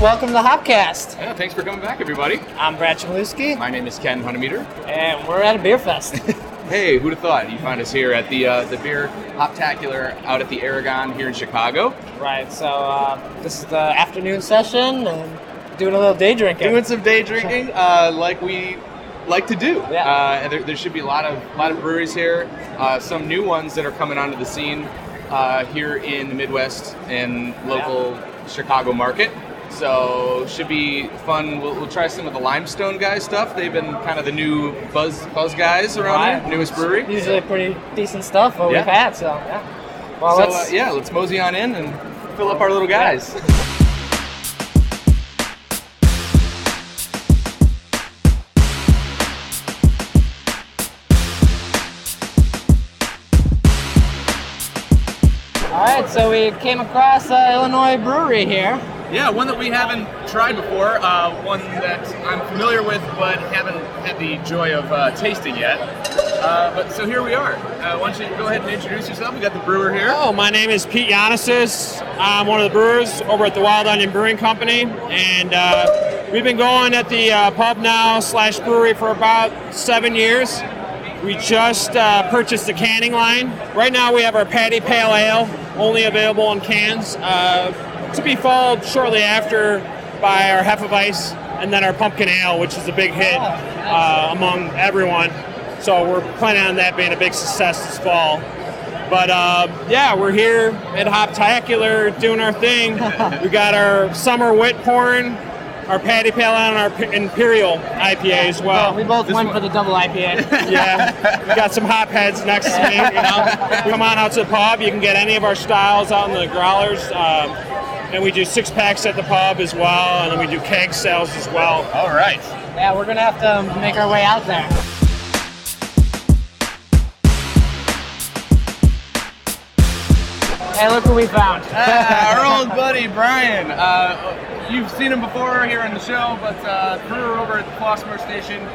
Welcome to HopCast. Yeah, thanks for coming back, everybody. I'm Brad Chmielewski. My name is Ken Huntemeter. And we're at a beer fest. Hey, who'd have thought? You find us here at the beer Hoptacular out at the Aragon here in Chicago. Right, so this is the afternoon session and doing a little day drinking. Doing some day drinking, like we like to do. Yeah. There should be a lot of breweries here. Some new ones that are coming onto the scene here in the Midwest and local Chicago market. So should be fun. We'll try some of the Limestone guys stuff. They've been kind of the new buzz guys around here. Newest brewery. Usually pretty decent stuff what we've had. So yeah. Well, let's mosey on in and fill up our little guys. All right, so we came across Illinois brewery here. Yeah, one that we haven't tried before, one that I'm familiar with but haven't had the joy of tasting yet. But so here we are. Why don't you go ahead and introduce yourself? We got the brewer here. Oh, my name is Pete Yanesis. I'm one of the brewers over at the Wild Onion Brewing Company, and we've been going at the pub now / brewery for about 7 years. We just purchased the canning line. Right now we have our Patty Pale Ale, only available in cans. To be followed shortly after by our Hefeweiss and then our Pumpkin Ale, which is a big hit among everyone. So we're planning on that being a big success this fall. But we're here at Hoptacular doing our thing. We got our summer wit pouring, our Patty Pale Ale, and our Imperial IPA as well. We both went for the double IPA. Yeah, we got some hop heads next to me. Come on out to the pub. You can get any of our styles out in the growlers. And we do 6-packs at the pub as well, and then we do keg sales as well. All right. Yeah, we're going to have to make our way out there. Hey, look who we found. Our old buddy, Brian. You've seen him before here on the show, but brewer over at the Flossmoor Station.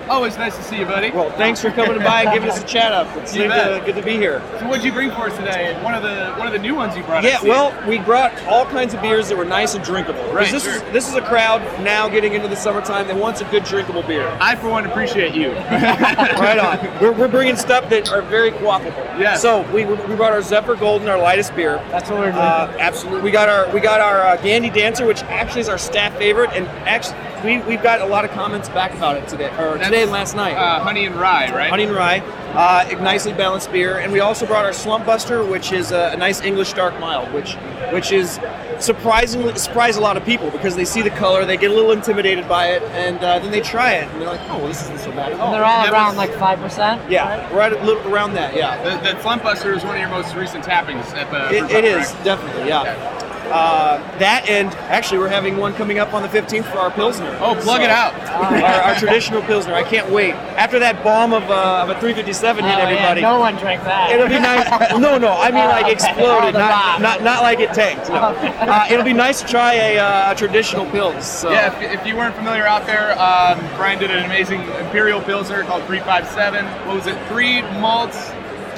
Always nice to see you, buddy. Well, thanks for coming by and giving us a chat up. It's good to be here. So what'd you bring for us today? One of the new ones you brought us. Yeah, well, we brought all kinds of beers that were nice and drinkable. Right, this is a crowd now getting into the summertime that wants a good drinkable beer. I, for one, appreciate you. Right on. We're bringing stuff that are very quaffable. Yeah. So we brought our Zephyr Golden, our lightest beer. That's what we're doing. Absolutely. We got our Gandy Dancer, which actually is our staff favorite, and actually we've got a lot of comments back about it today and last night. Honey and rye, right? Honey and rye, nicely balanced beer, and we also brought our Slump Buster, which is a nice English dark mild, which is surprised a lot of people because they see the color, they get a little intimidated by it, and then they try it, and they're like, oh, well, this isn't so bad at all. And they're all around like 5%? Yeah, right? right a little around that, yeah. The Slump Buster is one of your most recent tappings at the It is, definitely, yeah. That, and actually we're having one coming up on the 15th for our Pilsner. Oh, plug it out. Our traditional Pilsner. I can't wait. After that bomb of a 357 hit everybody. Yeah, no one drank that. It'll be nice. No, I mean like exploded, not like it tanked. No. It'll be nice to try a traditional Pils. So. Yeah, if you weren't familiar out there, Brian did an amazing Imperial Pilsner called 357. What was it? 3 malts,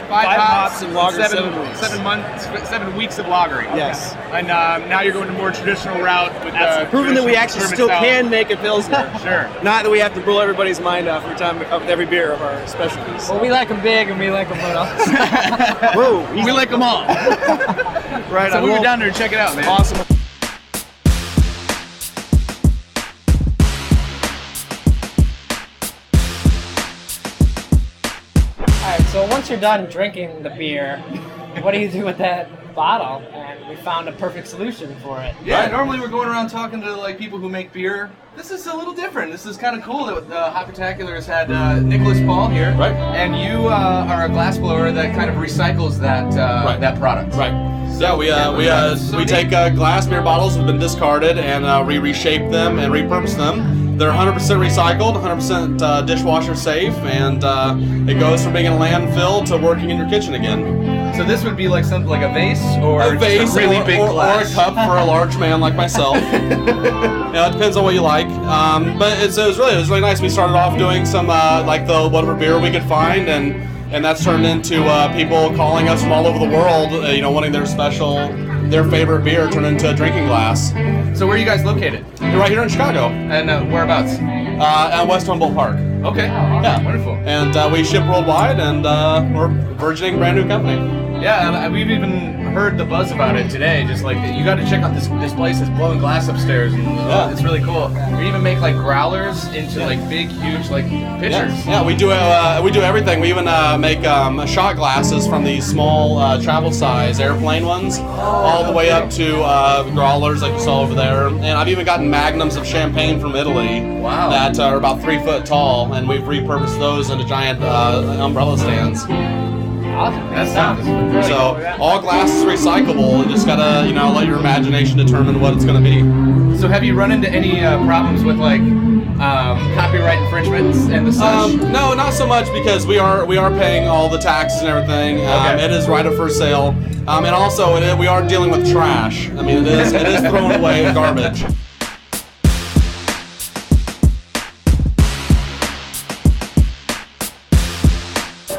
5 hops, and lager, 7 weeks of lagering. Yes. And now you're going to more traditional route with proving that we actually still can make a Pilsner. Sure. Not that we have to blow everybody's mind off every time of every beer of our specialties. Well, we like them big and we like them little. Whoa, we like them all. Right. So we'll go down there and check it out, man. Awesome. Alright, so once you're done drinking the beer, what do you do with that bottle? And we found a perfect solution for it. Yeah, normally we're going around talking to like people who make beer. This is a little different. This is kind of cool that Hoptacular has had Nicholas Paul here. Right. And you are a glass blower that kind of recycles that product. Right. So we take glass beer bottles that have been discarded and we reshape them and repurpose them. They're 100% recycled, 100% dishwasher safe, and it goes from being in a landfill to working in your kitchen again. So this would be like something like a vase or A vase just a really big glass? or a cup for a large man like myself. It depends on what you like. But it was really nice. We started off doing some like the whatever beer we could find, and that's turned into people calling us from all over the world, wanting their special their favorite beer turned into a drinking glass. So where are you guys located? You're right here in Chicago, And whereabouts? at West Humboldt Park. Okay. Yeah. Wonderful. And we ship worldwide, and we're a burgeoning brand new company. Yeah, and we've even heard the buzz about it today. Just like, you got to check out this place that's blowing glass upstairs, and it's really cool. We even make like growlers into like big, huge like pitchers. Yeah, we do everything. We even make shot glasses from these small travel size airplane ones, all the way up to growlers like you saw over there. And I've even gotten magnums of champagne from Italy. Wow. That are about 3 foot tall, and we've repurposed those into giant umbrella stands. Awesome. That sounds really So cool. all glass is recyclable. You just gotta, let your imagination determine what it's gonna be. So have you run into any problems with like copyright infringements and the such? No, not so much, because we are paying all the taxes and everything. Okay. It is right up for sale, and also we are dealing with trash. I mean, it is thrown away garbage.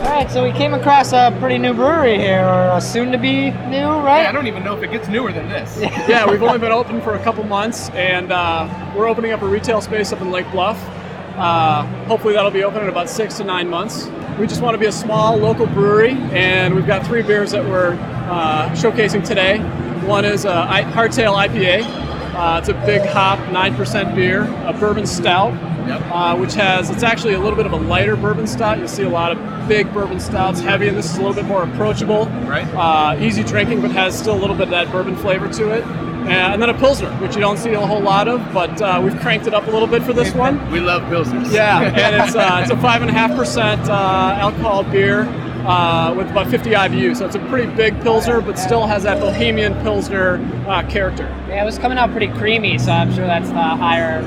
All right, so we came across a pretty new brewery here, or soon-to-be new, right? Yeah, I don't even know if it gets newer than this. Yeah, we've only been open for a couple months, and we're opening up a retail space up in Lake Bluff. Hopefully that'll be open in about 6 to 9 months. We just want to be a small local brewery, and we've got 3 beers that we're showcasing today. One is a Hardtail IPA. It's a big hop, 9% beer, a bourbon stout, which it's actually a little bit of a lighter bourbon stout. You'll see a lot of big bourbon stouts, heavy, and this is a little bit more approachable. Right. Easy drinking, but has still a little bit of that bourbon flavor to it. And then a Pilsner, which you don't see a whole lot of, but we've cranked it up a little bit for this one. We love Pilsners. Yeah, and it's a 5.5% alcohol beer with about 50 IBU. So it's a pretty big Pilsner, but still has that Bohemian Pilsner character. Yeah, it was coming out pretty creamy, so I'm sure that's the higher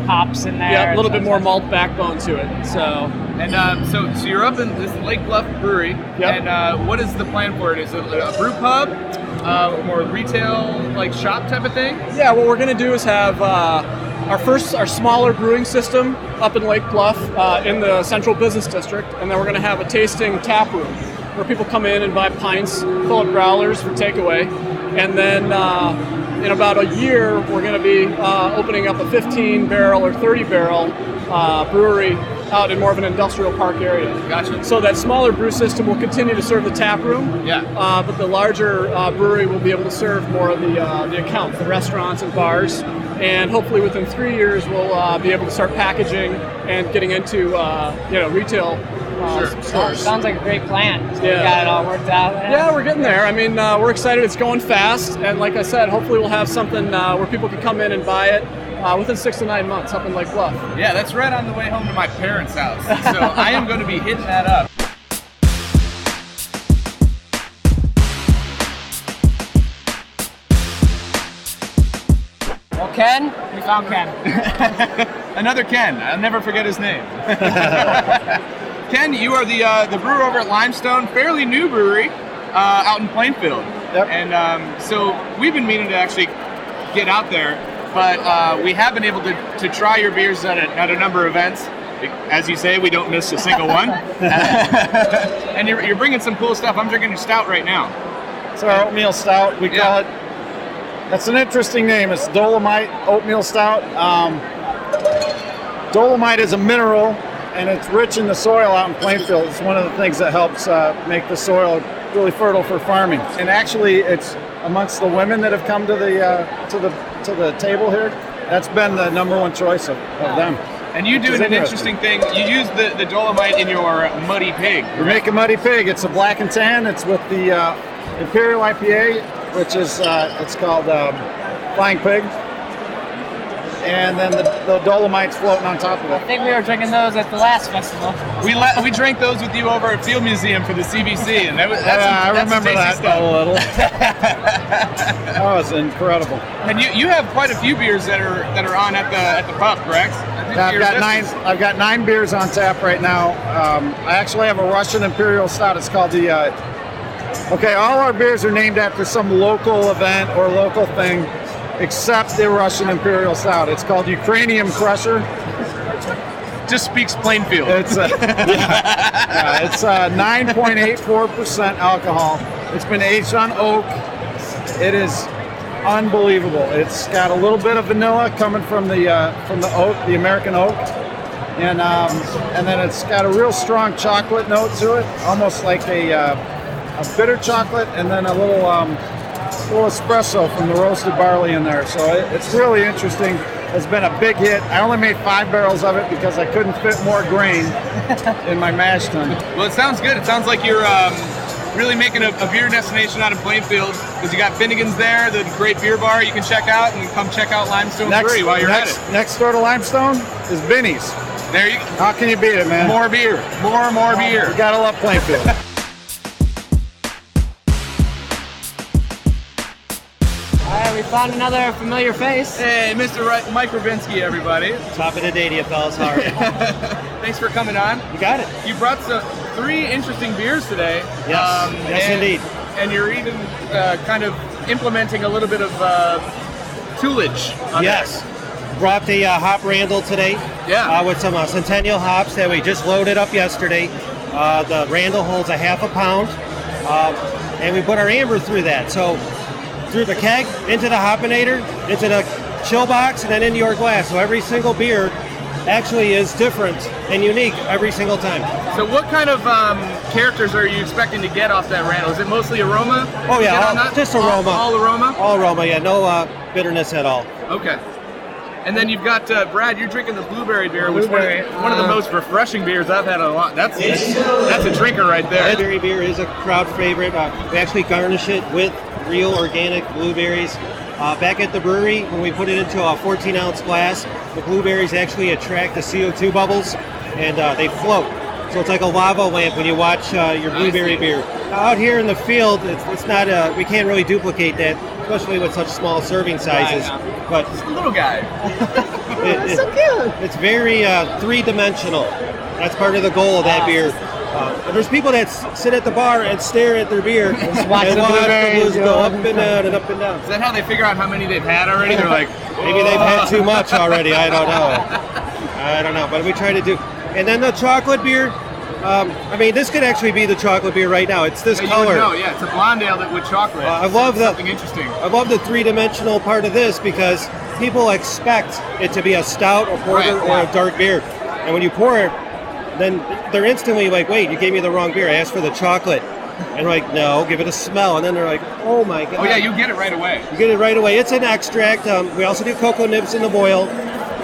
hops in there. Yeah, a little bit more malt backbone to it. So. And so you're up in this Lake Bluff Brewery, Yep. and what is the plan for it? Is it a brew pub, more retail, like shop type of thing? Yeah, what we're going to do is have our smaller brewing system up in Lake Bluff in the Central Business District, and then we're going to have a tasting tap room where people come in and buy pints, fill up growlers for takeaway, and then in about a year we're going to be opening up a 15-barrel or 30-barrel brewery out in more of an industrial park area. Gotcha. So that smaller brew system will continue to serve the tap room, Yeah. but the larger brewery will be able to serve more of the accounts, the restaurants and bars, and hopefully within 3 years we'll be able to start packaging and getting into retail stores. Sounds like a great plan. So Yeah. we got it all worked out. Yeah, we're getting there. I mean, we're excited. It's going fast, and like I said, hopefully we'll have something where people can come in and buy it within 6 to 9 months up in Lake Bluff. Yeah, that's right on the way home to my parents' house. So I am going to be hitting that up. Well, Ken, we found Ken. Another Ken. I'll never forget his name. Ken, you are the brewer over at Limestone, fairly new brewery out in Plainfield. Yep. And so we've been meaning to actually get out there, but we have been able to try your beers at a number of events. As you say, we don't miss a single one. And you're bringing some cool stuff. I'm drinking your stout right now. It's our oatmeal stout. We call it. That's an interesting name. It's Dolomite Oatmeal Stout. Dolomite is a mineral, and it's rich in the soil out in Plainfield. It's one of the things that helps make the soil really fertile for farming. And actually, it's amongst the women that have come to the table here. That's been the number one choice of them. And you do Which is an interesting thing. You use the Dolomite in your Muddy Pig. We make a Muddy Pig. It's a black and tan. It's with the Imperial IPA, which is it's called Flying Pig, and then the Dolomite's floating on top of I it. think we were drinking those at the last festival. We drank those with you over at Field Museum for the CBC, and that's I that's remember tasty that stuff. a little. That was incredible. And you have quite a few beers that are on at the pub, correct? I think I've your got list nine. is- I've got 9 beers on tap right now. I actually have a Russian Imperial Stout. It's called the. Okay, all our beers are named after some local event or local thing, except the Russian Imperial Stout. It's called Ukrainian Crusher. Just speaks Plainfield. It's it's 9.84% alcohol. It's been aged on oak. It is unbelievable. It's got a little bit of vanilla coming from the oak, the American oak, and then it's got a real strong chocolate note to it, almost like a bitter chocolate, and then a little espresso from the roasted barley in there. So it's really interesting. It's been a big hit. I only made 5 barrels of it because I couldn't fit more grain in my mash tun. Well, it sounds good. It sounds like you're really making a beer destination out of Plainfield, because you got Finnegan's there, the great beer bar you can check out, and come check out Limestone Brewery while you're at it. Next door to Limestone is Binny's. There you go. How can you beat it, man? More beer. More beer. You gotta love Plainfield. We found another familiar face. Hey, Mr. Mike Rabinski, everybody. Top of the day to you, fellas. How are you? Thanks for coming on. You got it. You brought 3 interesting beers today. Yes, yes, indeed. And you're even kind of implementing a little bit of toolage on Yes. Brought the hop Randall today. Yeah. With some Centennial hops that we just loaded up yesterday. The Randall holds a half a pound. And we put our amber through that. So through the keg, into the hopinator, into the chill box, and then into your glass. So every single beer actually is different and unique every single time. So what kind of characters are you expecting to get off that Randall? Is it mostly aroma? Oh yeah, just aroma. All aroma? All aroma, yeah. No bitterness at all. Okay. And then you've got Brad. You're drinking the blueberry beer, which is one of the most refreshing beers I've had in a lot. That's a drinker right there. Blueberry beer is a crowd favorite. We actually garnish it with real organic blueberries. Back at the brewery, when we put it into a 14-ounce glass, the blueberries actually attract the CO2 bubbles, and they float. So it's like a lava lamp when you watch your blueberry beer. Out here in the field, it's not. We can't really duplicate that, especially with such small serving sizes. But Just a little guy. it's so cute. It's very three-dimensional. That's part of the goal of that beer. And there's people that sit at the bar and stare at their beer and watch the blues go up and down and up and down. Is that how they figure out how many they've had already? They're like, maybe they've had too much already. I don't know. But we try to do. And then the chocolate beer. I mean, this could actually be the chocolate beer right now. It's this color. No, yeah, it's a blonde ale with chocolate. I love something interesting. I love the three-dimensional part of this because people expect it to be a stout, a porter, or a dark beer. And when you pour it, then they're instantly like, wait, you gave me the wrong beer. I asked for the chocolate. And we're like, no, give it a smell. And then they're like, oh my God. Oh yeah, you get it right away. You get it right away. It's an extract. We also do cocoa nibs in the boil.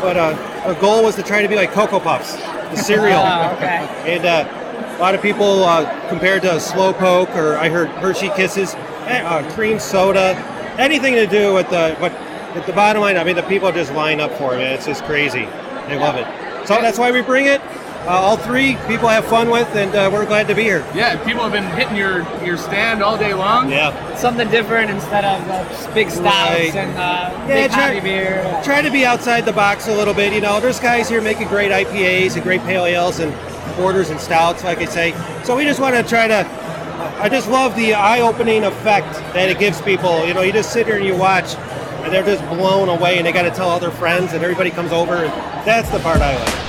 But our goal was to try to be like Cocoa Puffs, the cereal. Okay. And a lot of people compared to Slow Poke, or I heard Hershey Kisses, cream soda, anything to do with but at the bottom line, I mean, the people just line up for it. Man. It's just crazy. They love it. So that's why we bring it. All 3 people have fun with, and we're glad to be here. Yeah, people have been hitting your stand all day long. Yeah. Something different instead of big stouts and big heavy beer. Try to be outside the box a little bit. You know, there's guys here making great IPAs and great pale ales and porters and stouts, like I say. So we just want to try to. I just love the eye-opening effect that it gives people. You know, you just sit here and you watch, and they're just blown away, and they got to tell all their friends, and everybody comes over, and that's the part I like.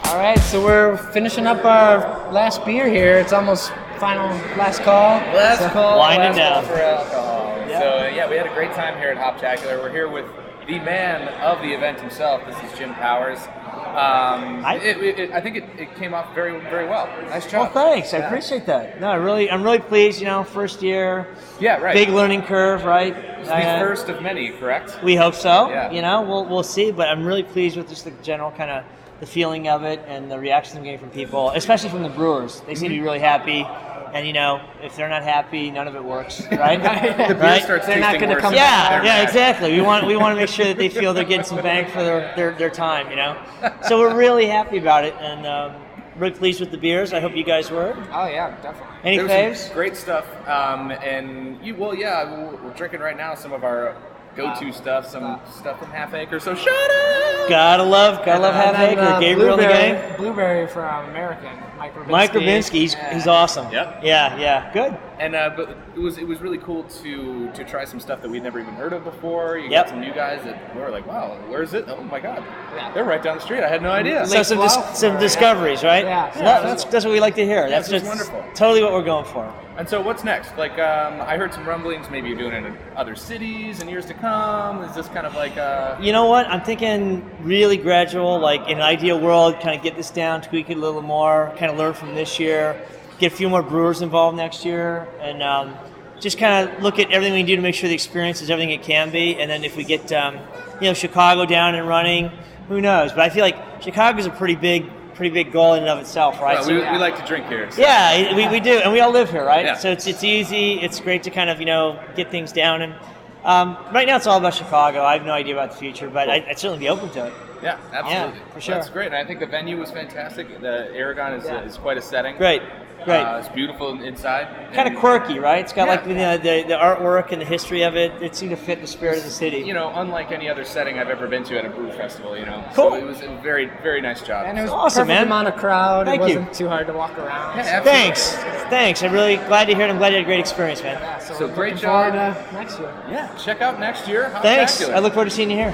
All right, so we're finishing up our last beer here. It's almost last call. Last call. Winding last down. call for alcohol. Yeah. So yeah, we had a great time here at Hoptacular. We're here with the man of the event himself. This is Jim Powers. I think it came off very, very well. Nice job. Well, thanks. I appreciate that. No, I'm really pleased. You know, first year. Yeah, right. Big learning curve, right? It's the first of many, correct? We hope so. Yeah. You know, we'll see. But I'm really pleased with just the general kind of the feeling of it and the reactions I'm getting from people, especially from the brewers. They seem to be really happy. And you know, if they're not happy, none of it works, right? The beer starts They're not tasting gonna worse. come Yeah, back. exactly. We want to make sure that they feel they're getting some bang for their time, you know. So we're really happy about it, and really pleased with the beers. I hope you guys were. Oh yeah, definitely. Any There was faves? some great stuff. We're drinking right now some of our go-to stuff, some stuff from Half Acre. So shut up. Gotta love Half Acre. Gabriel in the game. Blueberry from American. Mike Rabinski, he's awesome. Yep. Yeah, good. but it was really cool to try some stuff that we'd never even heard of before. You Yep. got some new guys that were like, wow, where is it? Oh my God, they're right down the street. I had no idea. So some discoveries, right? Yeah. That's what we like to hear. That's it's just wonderful. totally what we're going for. And so what's next? Like, I heard some rumblings. Maybe you're doing it in other cities in years to come. Is this kind of like You know what? I'm thinking really gradual, like in an ideal world, kind of get this down, tweak it a little more, kind of learn from this year, get a few more brewers involved next year, and just kind of look at everything we can do to make sure the experience is everything it can be. And then if we get, Chicago down and running, who knows? But I feel like Chicago's a pretty big goal in and of itself, right? well, we like to drink here. So. Yeah, we do, and we all live here, right? Yeah. So it's easy. It's great to kind of get things down. And right now, it's all about Chicago. I have no idea about the future, but I'd certainly be open to it. Yeah, absolutely. Yeah, for sure. That's great. And I think the venue was fantastic. The Aragon is quite a setting. Great. It's beautiful inside. Kind of quirky, right? It's got like the artwork and the history of it. It seemed to fit the spirit of the city. Unlike any other setting I've ever been to at a brew festival. Cool. So it was a very, very nice job. And it was awesome, perfect man. amount of crowd. Thank it you. wasn't too hard to walk around. Yeah, absolutely. Thanks. I'm really glad to hear it. I'm glad you had a great experience, man. Yeah, So we're great looking forward job. to next year. Yeah, check out next year. Thanks. Hoptacular. I look forward to seeing you here.